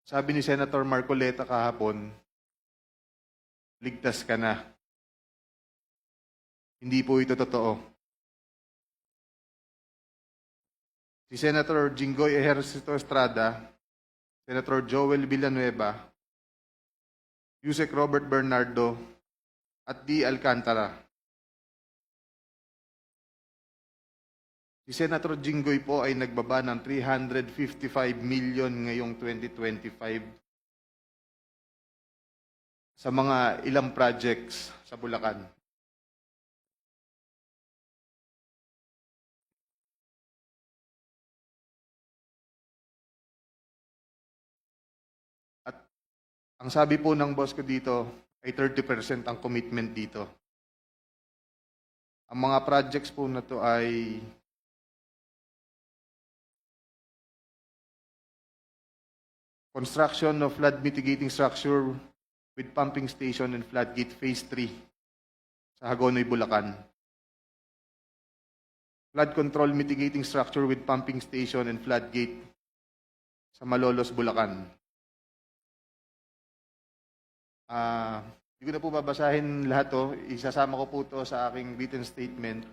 Sabi ni Senator Marcoleta kahapon, ligtas ka na. Hindi po ito totoo. Si Senator Jinggoy Ejercito Estrada, Senator Joel Villanueva, Yusek Robert Bernardo, at D. Alcantara. Si Senator Jinggoy po ay nagbaba ng 355 million ngayong 2025 sa mga ilang projects sa Bulacan. At ang sabi po ng boss ko dito ay 30% ang commitment dito. Ang mga projects po na to ay construction of flood mitigating structure with pumping station and floodgate phase 3 sa Hagonoy, Bulacan. Flood control mitigating structure with pumping station and floodgate sa Malolos, Bulacan. Hindi ko na po babasahin lahat to. Isasama ko po to sa aking written statement.